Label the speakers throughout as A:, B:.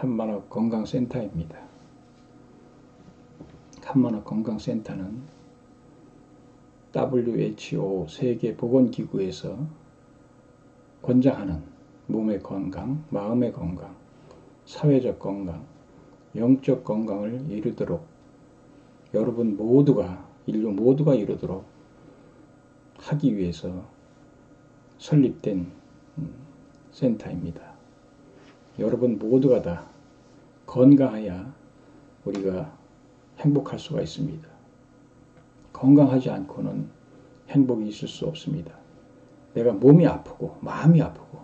A: 한만옥 건강센터입니다. 한만옥 건강센터는 WHO 세계보건기구에서 권장하는 몸의 건강, 마음의 건강, 사회적 건강, 영적 건강을 이루도록 여러분 모두가, 인류 모두가 이루도록 하기 위해서 설립된 센터입니다. 여러분 모두가 다 건강해야 우리가 행복할 수가 있습니다. 건강하지 않고는 행복이 있을 수 없습니다. 내가 몸이 아프고 마음이 아프고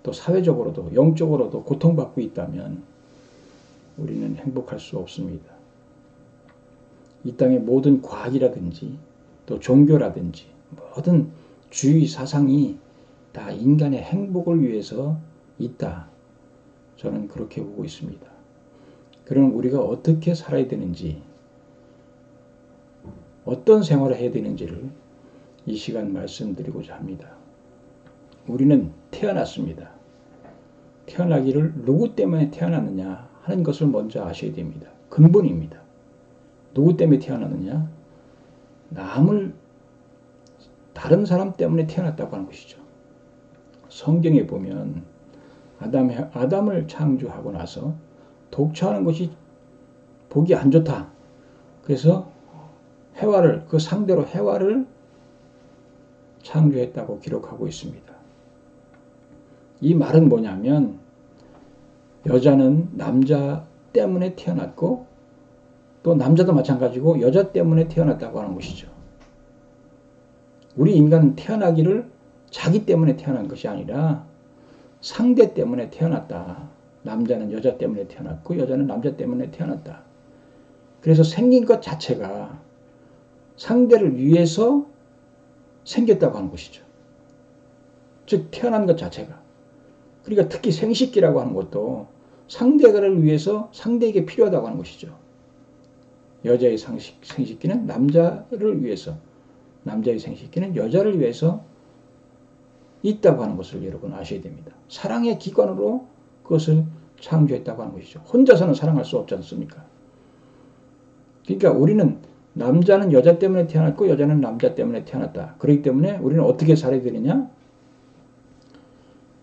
A: 또 사회적으로도 영적으로도 고통받고 있다면 우리는 행복할 수 없습니다. 이 땅의 모든 과학이라든지 또 종교라든지 모든 주의 사상이 다 인간의 행복을 위해서 있다. 저는 그렇게 보고 있습니다. 그럼 우리가 어떻게 살아야 되는지, 어떤 생활을 해야 되는지를 이 시간 말씀드리고자 합니다. 우리는 태어났습니다. 태어나기를 누구 때문에 태어났느냐 하는 것을 먼저 아셔야 됩니다. 근본입니다. 누구 때문에 태어났느냐? 다른 사람 때문에 태어났다고 하는 것이죠. 성경에 보면 아담을 창조하고 나서 독처하는 것이 보기 안 좋다. 그래서 그 상대로 해와를 창조했다고 기록하고 있습니다. 이 말은 뭐냐면 여자는 남자 때문에 태어났고 또 남자도 마찬가지고 여자 때문에 태어났다고 하는 것이죠. 우리 인간은 태어나기를 자기 때문에 태어난 것이 아니라 상대 때문에 태어났다. 남자는 여자 때문에 태어났고 여자는 남자 때문에 태어났다. 그래서 생긴 것 자체가 상대를 위해서 생겼다고 하는 것이죠. 즉 태어난 것 자체가. 그러니까 특히 생식기라고 하는 것도 상대를 위해서 상대에게 필요하다고 하는 것이죠. 여자의 생식기는 남자를 위해서, 남자의 생식기는 여자를 위해서 있다고 하는 것을 여러분 아셔야 됩니다. 사랑의 기관으로 그것을 창조했다고 하는 것이죠. 혼자서는 사랑할 수 없지 않습니까? 그러니까 우리는 남자는 여자 때문에 태어났고 여자는 남자 때문에 태어났다. 그렇기 때문에 우리는 어떻게 살아야 되느냐?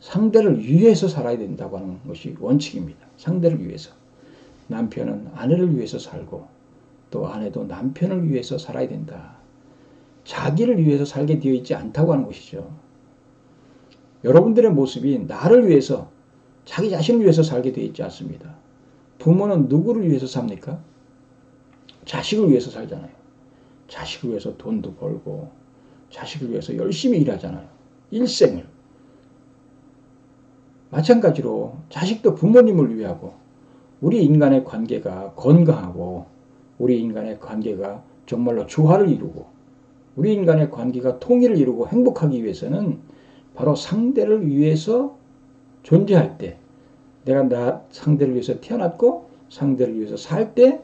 A: 상대를 위해서 살아야 된다고 하는 것이 원칙입니다. 상대를 위해서. 남편은 아내를 위해서 살고 또 아내도 남편을 위해서 살아야 된다. 자기를 위해서 살게 되어 있지 않다고 하는 것이죠. 여러분들의 모습이 나를 위해서, 자기 자신을 위해서 살게 되어 있지 않습니다. 부모는 누구를 위해서 삽니까? 자식을 위해서 살잖아요. 자식을 위해서 돈도 벌고 자식을 위해서 열심히 일하잖아요. 일생을. 마찬가지로 자식도 부모님을 위하고 우리 인간의 관계가 건강하고 우리 인간의 관계가 정말로 조화를 이루고 우리 인간의 관계가 통일을 이루고 행복하기 위해서는 바로 상대를 위해서 존재할 때, 내가 상대를 위해서 태어났고 상대를 위해서 살 때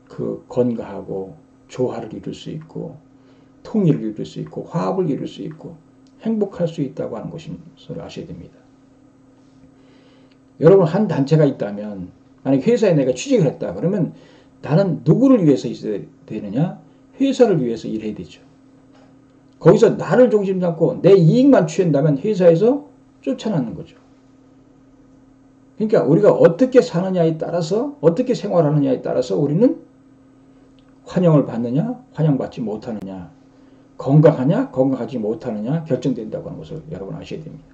A: 그 건강하고 조화를 이룰 수 있고 통일을 이룰 수 있고 화합을 이룰 수 있고 행복할 수 있다고 하는 것을 아셔야 됩니다. 여러분 한 단체가 있다면, 만약 회사에 내가 취직을 했다 그러면 나는 누구를 위해서 있어야 되느냐? 회사를 위해서 일해야 되죠. 거기서 나를 중심 잡고 내 이익만 취한다면 회사에서 쫓아나는 거죠. 그러니까 우리가 어떻게 사느냐에 따라서, 어떻게 생활하느냐에 따라서 우리는 환영을 받느냐, 환영받지 못하느냐, 건강하냐, 건강하지 못하느냐 결정된다고 하는 것을 여러분 아셔야 됩니다.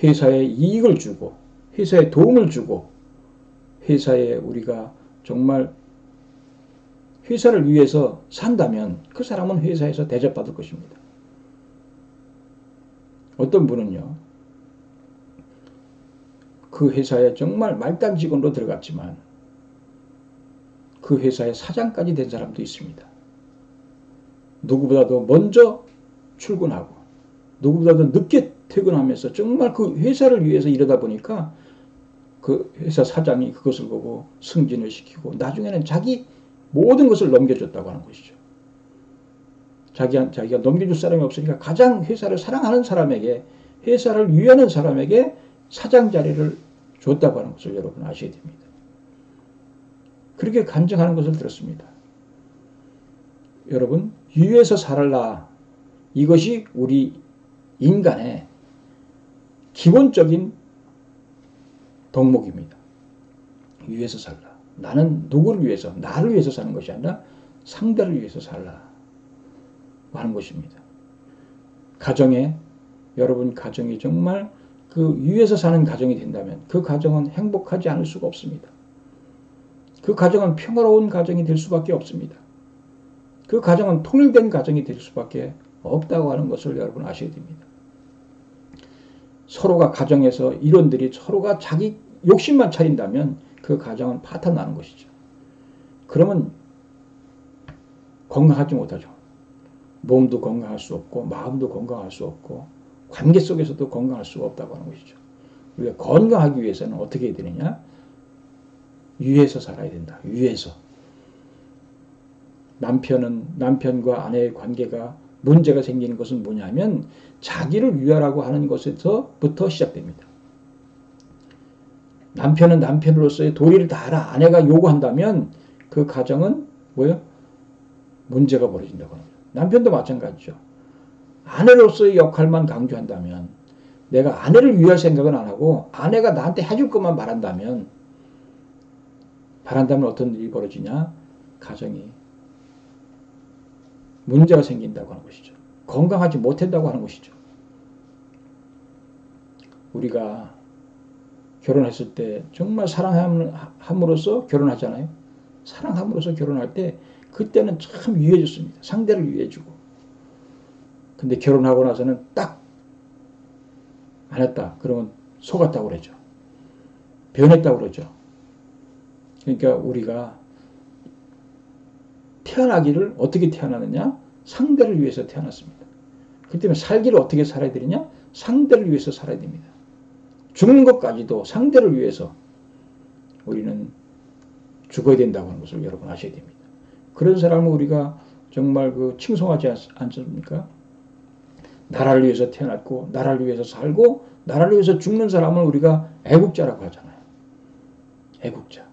A: 회사에 이익을 주고 회사에 도움을 주고 회사에 우리가 정말 회사를 위해서 산다면 그 사람은 회사에서 대접받을 것입니다. 어떤 분은요, 그 회사에 정말 말단 직원으로 들어갔지만 그 회사의 사장까지 된 사람도 있습니다. 누구보다도 먼저 출근하고 누구보다도 늦게 퇴근하면서 정말 그 회사를 위해서 이러다 보니까 그 회사 사장이 그것을 보고 승진을 시키고 나중에는 자기 모든 것을 넘겨줬다고 하는 것이죠. 자기가 넘겨줄 사람이 없으니까 가장 회사를 사랑하는 사람에게 회사를 위하는 사람에게 사장 자리를 줬다고 하는 것을 여러분 아셔야 됩니다. 그렇게 간증하는 것을 들었습니다. 여러분, 위에서 살라. 이것이 우리 인간의 기본적인 덕목입니다. 위에서 살라. 나는 누구를 위해서, 나를 위해서 사는 것이 아니라 상대를 위해서 살라 하는 것입니다. 가정에, 여러분 가정이 정말 그 위에서 사는 가정이 된다면 그 가정은 행복하지 않을 수가 없습니다. 그 가정은 평화로운 가정이 될 수밖에 없습니다. 그 가정은 통일된 가정이 될 수밖에 없다고 하는 것을 여러분 아셔야 됩니다. 서로가 가정에서 일원들이 서로가 자기 욕심만 차린다면 그 가정은 파탄나는 것이죠. 그러면 건강하지 못하죠. 몸도 건강할 수 없고 마음도 건강할 수 없고 관계 속에서도 건강할 수가 없다고 하는 것이죠. 우리가 건강하기 위해서는 어떻게 해야 되느냐? 위에서 살아야 된다. 위에서. 남편과 아내의 관계가 문제가 생기는 것은 뭐냐면 자기를 위하라고 하는 것에서부터 시작됩니다. 남편은 남편으로서의 도리를 다하라. 아내가 요구한다면 그 가정은 뭐예요? 문제가 벌어진다고 합니다. 남편도 마찬가지죠. 아내로서의 역할만 강조한다면 내가 아내를 위할 생각은 안 하고 아내가 나한테 해줄 것만 바란다면 어떤 일이 벌어지냐? 가정이 문제가 생긴다고 하는 것이죠. 건강하지 못한다고 하는 것이죠. 우리가 결혼했을 때 정말 사랑함으로써 결혼하잖아요. 사랑함으로써 결혼할 때 그때는 참 유해졌습니다. 상대를 유해주고. 근데 결혼하고 나서는 딱 안 했다. 그러면 속았다고 그러죠. 변했다고 그러죠. 그러니까 우리가 태어나기를 어떻게 태어나느냐? 상대를 위해서 태어났습니다. 그렇기 때문에 살기를 어떻게 살아야 되느냐? 상대를 위해서 살아야 됩니다. 죽는 것까지도 상대를 위해서 우리는 죽어야 된다고 하는 것을 여러분 아셔야 됩니다. 그런 사람은 우리가 정말 칭송하지 않습니까? 나라를 위해서 태어났고 나라를 위해서 살고 나라를 위해서 죽는 사람은 우리가 애국자라고 하잖아요. 애국자.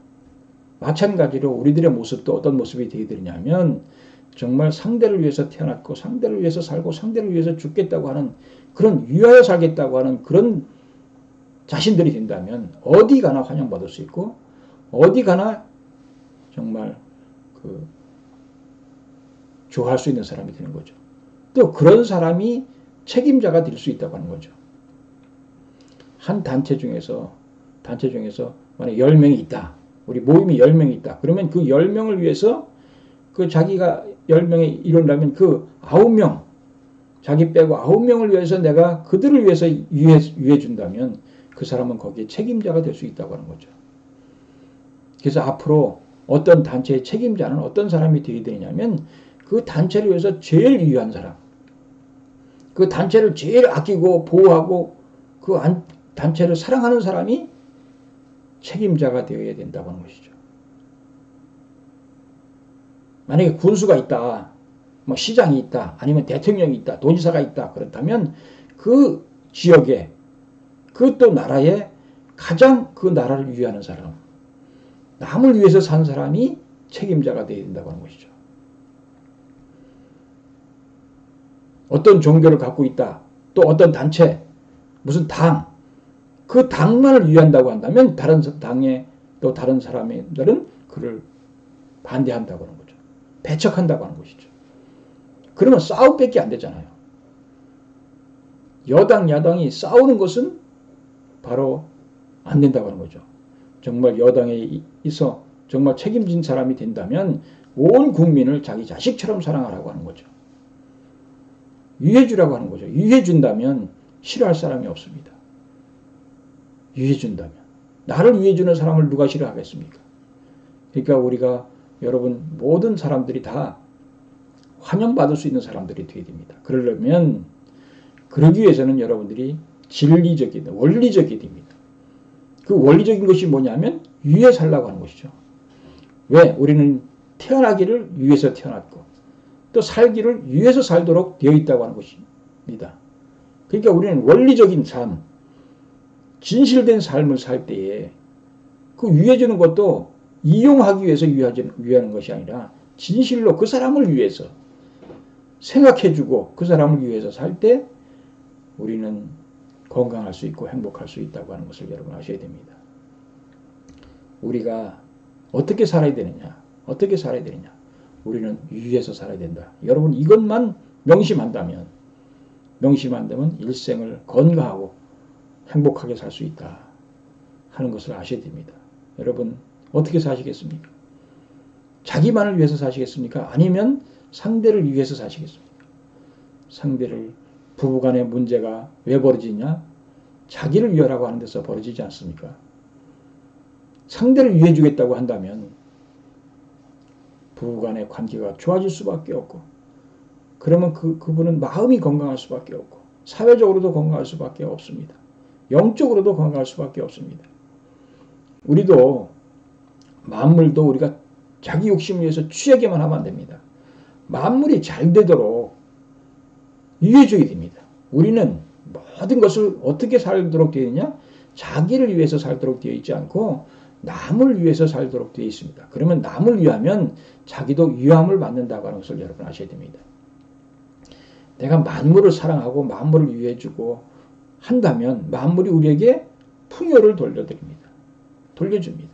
A: 마찬가지로 우리들의 모습도 어떤 모습이 되어야 되냐면 정말 상대를 위해서 태어났고 상대를 위해서 살고 상대를 위해서 죽겠다고 하는 그런 위하여 살겠다고 하는 그런 자신들이 된다면 어디 가나 환영받을 수 있고 어디 가나 정말 좋아할 수 있는 사람이 되는 거죠. 또 그런 사람이 책임자가 될 수 있다고 하는 거죠. 한 단체 중에서 만약 10명이 있다. 우리 모임이 10명이 있다. 그러면 그 10명을 위해서 자기가 10명이 이룬다면 9명, 자기 빼고 9명을 위해서 내가 그들을 위해서 유해 준다면 그 사람은 거기에 책임자가 될 수 있다고 하는 거죠. 그래서 앞으로 어떤 단체의 책임자는 어떤 사람이 되어야 되냐면 그 단체를 위해서 제일 유한 사람, 그 단체를 제일 아끼고 보호하고 그 단체를 사랑하는 사람이 책임자가 되어야 된다고 하는 것이죠. 만약에 군수가 있다, 뭐 시장이 있다, 아니면 대통령이 있다, 도지사가 있다, 그렇다면 그 지역에 그 또 나라에 가장 그 나라를 위하는 사람, 남을 위해서 산 사람이 책임자가 되어야 된다고 하는 것이죠. 어떤 종교를 갖고 있다, 또 어떤 단체, 무슨 당, 그 당만을 위한다고 한다면 다른 당의 또 다른 사람들은 그를 반대한다고 하는 거죠. 배척한다고 하는 것이죠. 그러면 싸움밖에 안 되잖아요. 여당, 야당이 싸우는 것은 바로 안 된다고 하는 거죠. 정말 여당에 있어 정말 책임진 사람이 된다면 온 국민을 자기 자식처럼 사랑하라고 하는 거죠. 유해주라고 하는 거죠. 유해준다면 싫어할 사람이 없습니다. 유해준다면. 나를 유해주는 사람을 누가 싫어하겠습니까? 그러니까 우리가 여러분 모든 사람들이 다 환영받을 수 있는 사람들이 되어야 됩니다. 그러려면 그러기 위해서는 여러분들이 진리적이다, 원리적이 됩니다. 그 원리적인 것이 뭐냐면 위에 살라고 하는 것이죠. 왜? 우리는 태어나기를 위해서 태어났고 또 살기를 위해서 살도록 되어 있다고 하는 것입니다. 그러니까 우리는 원리적인 삶, 진실된 삶을 살 때에 그 위해주는 것도 이용하기 위해서 위하는 것이 아니라 진실로 그 사람을 위해서 생각해주고 그 사람을 위해서 살 때 우리는 건강할 수 있고 행복할 수 있다고 하는 것을 여러분 아셔야 됩니다. 우리가 어떻게 살아야 되느냐? 어떻게 살아야 되느냐? 우리는 위에서 살아야 된다. 여러분 이것만 명심한다면 일생을 건강하고 행복하게 살 수 있다 하는 것을 아셔야 됩니다. 여러분 어떻게 사시겠습니까? 자기만을 위해서 사시겠습니까? 아니면 상대를 위해서 사시겠습니까? 상대를 부부간의 문제가 왜 벌어지냐? 자기를 위하라고 하는 데서 벌어지지 않습니까? 상대를 위해 주겠다고 한다면 부부간의 관계가 좋아질 수밖에 없고 그러면 그분은 마음이 건강할 수밖에 없고 사회적으로도 건강할 수밖에 없습니다. 영적으로도 건강할 수밖에 없습니다. 우리도 만물도 우리가 자기 욕심을 위해서 취하게만 하면 안 됩니다. 만물이 잘 되도록 위해줘야 됩니다. 우리는 모든 것을 어떻게 살도록 되어 있냐? 자기를 위해서 살도록 되어 있지 않고 남을 위해서 살도록 되어 있습니다. 그러면 남을 위하면 자기도 위함을 받는다고 하는 것을 여러분 아셔야 됩니다. 내가 만물을 사랑하고 만물을 위해주고 한다면 만물이 우리에게 풍요를 돌려드립니다. 돌려줍니다.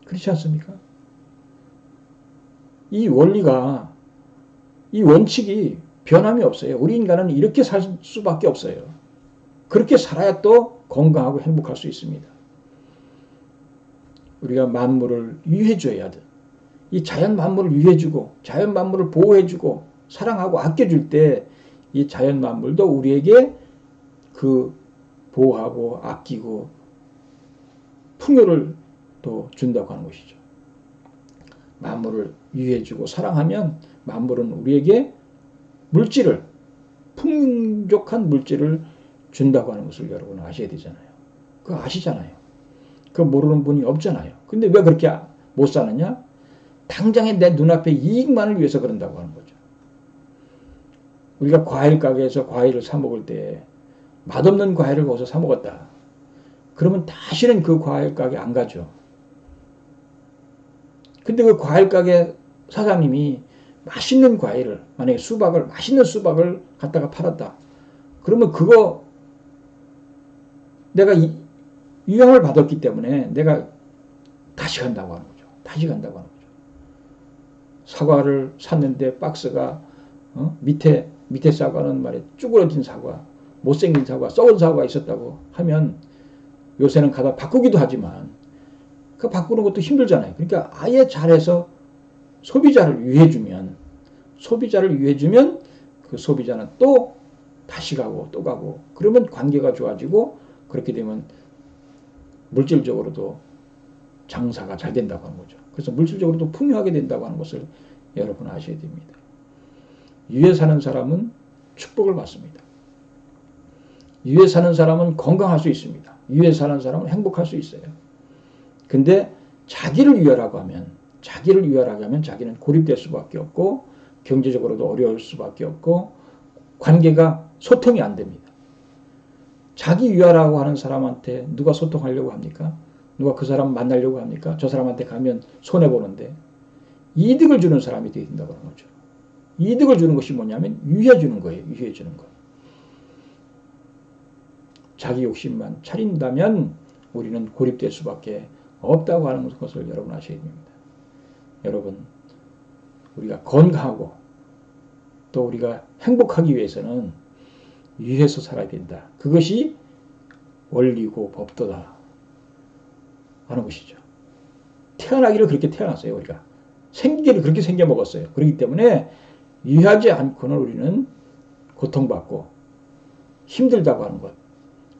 A: 그렇지 않습니까? 이 원리가, 이 원칙이 변함이 없어요. 우리 인간은 이렇게 살 수밖에 없어요. 그렇게 살아야 또 건강하고 행복할 수 있습니다. 우리가 만물을 위해줘야 하듯 이 자연 만물을 위해주고 자연 만물을 보호해주고 사랑하고 아껴줄 때 이 자연 만물도 우리에게 그 보호하고 아끼고 풍요를 또 준다고 하는 것이죠. 만물을 위해주고 사랑하면 만물은 우리에게 물질을 풍족한 물질을 준다고 하는 것을 여러분 아셔야 되잖아요. 그거 아시잖아요. 그거 모르는 분이 없잖아요. 근데 왜 그렇게 못 사느냐? 당장에 내 눈앞에 이익만을 위해서 그런다고 하는 거죠. 우리가 과일 가게에서 과일을 사 먹을 때 맛없는 과일을 거기서 사 먹었다. 그러면 다시는 그 과일 가게 안 가죠. 근데 그 과일 가게 사장님이 맛있는 과일을, 만약에 맛있는 수박을 갖다가 팔았다. 그러면 그거 내가 유형을 받았기 때문에 내가 다시 간다고 하는 거죠. 다시 간다고 하는 거죠. 사과를 샀는데 박스가 밑에 사과는 말이야 쭈그러진 사과, 못생긴 사과, 썩은 사과가 있었다고 하면 요새는 가다 바꾸기도 하지만 그 바꾸는 것도 힘들잖아요. 그러니까 아예 잘해서 소비자를 위해주면 그 소비자는 또 다시 가고 또 가고 그러면 관계가 좋아지고 그렇게 되면 물질적으로도 장사가 잘 된다고 하는 거죠. 그래서 물질적으로도 풍요하게 된다고 하는 것을 여러분 아셔야 됩니다. 위에 사는 사람은 축복을 받습니다. 위에 사는 사람은 건강할 수 있습니다. 위에 사는 사람은 행복할 수 있어요. 근데 자기를 위하라고 하면 자기는 고립될 수밖에 없고 경제적으로도 어려울 수밖에 없고 관계가 소통이 안 됩니다. 자기 위하라고 하는 사람한테 누가 소통하려고 합니까? 누가 그 사람 만나려고 합니까? 저 사람한테 가면 손해보는데 이득을 주는 사람이 되어야 된다고 하는 거죠. 이득을 주는 것이 뭐냐면 위해주는 거예요. 위해주는 거. 자기 욕심만 차린다면 우리는 고립될 수밖에 없다고 하는 것을 여러분 아셔야 됩니다. 여러분 우리가 건강하고 또 우리가 행복하기 위해서는 위해서 살아야 된다. 그것이 원리고 법도다 하는 것이죠. 태어나기를 그렇게 태어났어요. 우리가 생기기를 그렇게 생겨 먹었어요. 그렇기 때문에 위하지 않고는 우리는 고통받고 힘들다고 하는 것,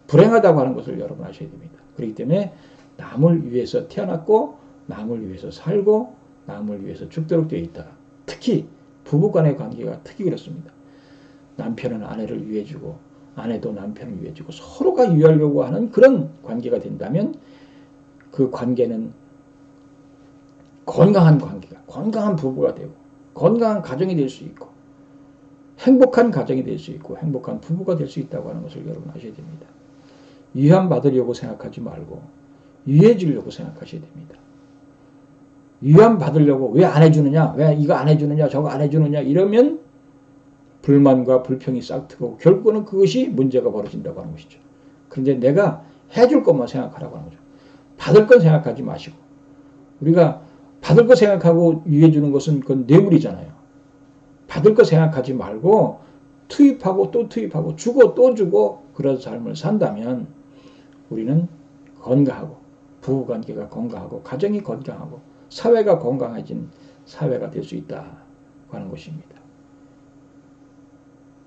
A: 불행하다고 하는 것을 여러분 아셔야 됩니다. 그렇기 때문에 남을 위해서 태어났고 남을 위해서 살고 남을 위해서 죽도록 되어 있다. 특히 부부간의 관계가 특히 그렇습니다. 남편은 아내를 위해주고 아내도 남편을 위해주고 서로가 위하려고 하는 그런 관계가 된다면 그 관계는 건강한 관계가, 건강한 부부가 되고 건강한 가정이 될 수 있고 행복한 가정이 될 수 있고 행복한 부부가 될 수 있다고 하는 것을 여러분 아셔야 됩니다. 위안받으려고 생각하지 말고 위해주려고 생각하셔야 됩니다. 위안받으려고 왜 안 해주느냐, 왜 이거 안 해주느냐, 저거 안 해주느냐 이러면 불만과 불평이 싹트고 결국은 그것이 문제가 벌어진다고 하는 것이죠. 그런데 내가 해줄 것만 생각하라고 하는 거죠. 받을 건 생각하지 마시고, 우리가 받을 거 생각하고 위해주는 것은 그건 뇌물이잖아요. 받을 거 생각하지 말고 투입하고 또 투입하고 주고 또 주고 그런 삶을 산다면 우리는 건강하고 부부관계가 건강하고 가정이 건강하고 사회가 건강해진 사회가 될 수 있다고 하는 것입니다.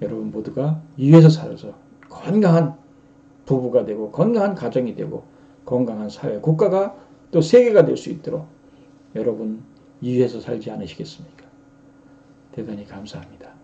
A: 여러분 모두가 위에서 살아서 건강한 부부가 되고 건강한 가정이 되고 건강한 사회, 국가가 또 세계가 될 수 있도록 여러분 위에서 살지 않으시겠습니까? 대단히 감사합니다.